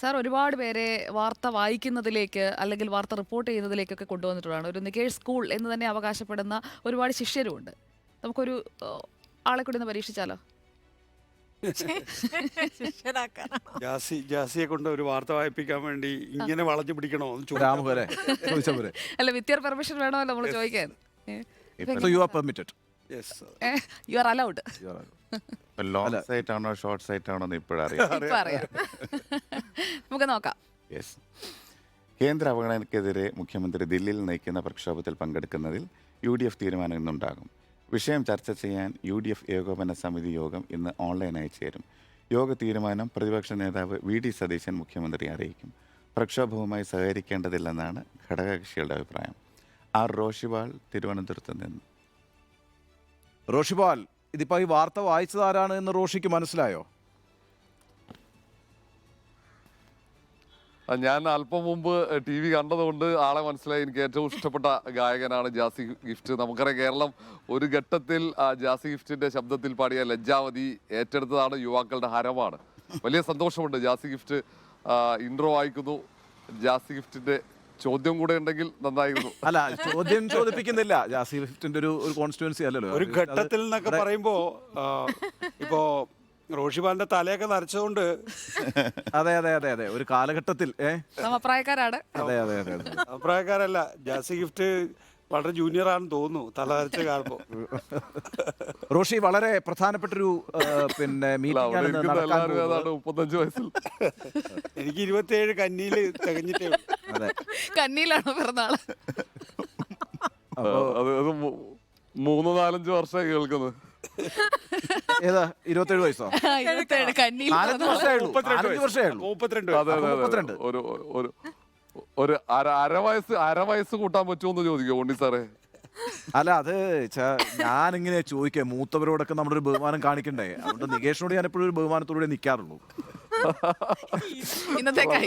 Sir ഒരുപാട് പേരെ വാർത്ത വായിക്കുന്നതിലേക്ക് അല്ലെങ്കിൽ വാർത്ത റിപ്പോർട്ട് ചെയ്യുന്നതിലേക്കൊക്കെ കൊണ്ടുവന്നിട്ടുള്ളതാണ്. ഒരു നികേഷ് സ്കൂൾ എന്ന് തന്നെ അവകാശപ്പെടുന്ന ഒരുപാട് ശിഷ്യരുമുണ്ട്. നമുക്കൊരു ആളെ കൂടി ഒന്ന് പരീക്ഷിച്ചാലോ? ജാസിയെ കൊണ്ട് ഒരു വാർത്ത വായിപ്പിക്കാൻ വേണ്ടി ഇങ്ങനെ വളഞ്ഞു പിടിക്കണോ അല്ല, വിത്ത് പെർമിഷൻ വേണമല്ലോ നമ്മൾ ചോദിക്കാൻ. You are allowed. Long site ആണോ ഷോർട്ട് സൈറ്റ് ആണോ എന്ന് ഇപ്പോഴറിയാം. നമുക്ക് നോക്കാം. യെസ്. കേന്ദ്ര അവഗണനയ്ക്കെതിരെ മുഖ്യമന്ത്രി ദില്ലിയിൽ നയിക്കുന്ന പ്രക്ഷോഭത്തിൽ പങ്കെടുക്കുന്നതിൽ UDF തീരുമാനം ഇന്നുണ്ടാകും. വിഷയം ചർച്ച ചെയ്യാൻ UDF ഏകോപന സമിതി യോഗം ഇന്ന് ഓൺലൈനായി ചേരും. യോഗ തീരുമാനം പ്രതിപക്ഷ നേതാവ് VD സതീശൻ മുഖ്യമന്ത്രിയെ അറിയിക്കും. പ്രക്ഷോഭവുമായി സഹകരിക്കേണ്ടതില്ലെന്നാണ് ഘടകകക്ഷികളുടെ അഭിപ്രായം. ആർ റോഷിപാൽ, തിരുവനന്തപുരത്ത് നിന്ന്. റോഷിപാൽ, ഇതിപ്പോൾ ഈ വാർത്ത വായിച്ചതാരാണ് എന്ന് റോഷിക്ക് മനസ്സിലായോ? ഞാൻ അല്പം മുമ്പ് TV കണ്ടതുകൊണ്ട് ആളെ മനസ്സിലായി. എനിക്ക് ഏറ്റവും ഇഷ്ടപ്പെട്ട ഗായകനാണ് ജാസി ഗിഫ്റ്റ്. നമുക്കറിയാം, കേരളം ഒരു ഘട്ടത്തിൽ ജാസി ഗിഫ്റ്റിന്റെ ശബ്ദത്തിൽ പാടിയ ലജ്ജാവതി ഏറ്റെടുത്തതാണ് യുവാക്കളുടെ ഹരമാണ്. വലിയ സന്തോഷമുണ്ട്. ജാസി ഗിഫ്റ്റ് ഇൻട്രോ വായിക്കുന്നു. ജാസി ഗിഫ്റ്റിന്റെ ചോദ്യം കൂടെ ഉണ്ടെങ്കിൽ നന്നായിരുന്നു. അല്ല, ചോദ്യം ചോദിപ്പിക്കുന്നില്ല. ജാസി ഗിഫ്റ്റിന്റെ ഒരു കോൺസ്റ്റിറ്റ്യുവൻസി അല്ലല്ലോ. ഒരു ഘട്ടത്തിൽ എന്നൊക്കെ പറയുമ്പോ ഇപ്പോ റോഷിപാലിന്റെ തലയൊക്കെ നരച്ചതുകൊണ്ട് അതെ അതെ അതെ അതെ ഒരു കാലഘട്ടത്തിൽ സമപ്രായക്കാരാണ്. അതെ അതെ അതെ അഭിപ്രായക്കാരല്ല. ജാസി ഗിഫ്റ്റ് വളരെ ജൂനിയർ ആണെന്ന് തോന്നുന്നു, തല നരച്ച കാണുമ്പോ. റോഷി, വളരെ പ്രധാനപ്പെട്ടൊരു മീറ്റിംഗ് 35 വയസ്സിൽ എനിക്ക് 27 കന്നിയില് തികഞ്ഞിട്ടേ. അതെ, കന്നിയിലാണോ പിറന്നാള്? അത് 3-4 വർഷമായി കേൾക്കുന്നത്. ഏതാ 27 വയസ്സോ? 27 കന്നിയിൽ. 4 വർഷമേ ഉള്ളൂ. 32. ഒരു അര വയസ്സ് കൂട്ടാൻ പറ്റുമോ ചോദിക്കോ ഉണ്ണി സാറേ? അല്ല, അത് ഞാനിങ്ങനെ ചോദിക്കാം, മൂത്തവരോടൊക്കെ നമ്മുടെ ഒരു ബഹുമാനം കാണിക്കണ്ടേ. അതുകൊണ്ട് നികേഷിനോട് ഞാൻ എപ്പോഴും ഒരു ബഹുമാനത്തോടെ നിൽക്കാറുള്ളൂ. ഇന്നത്തെ കൈ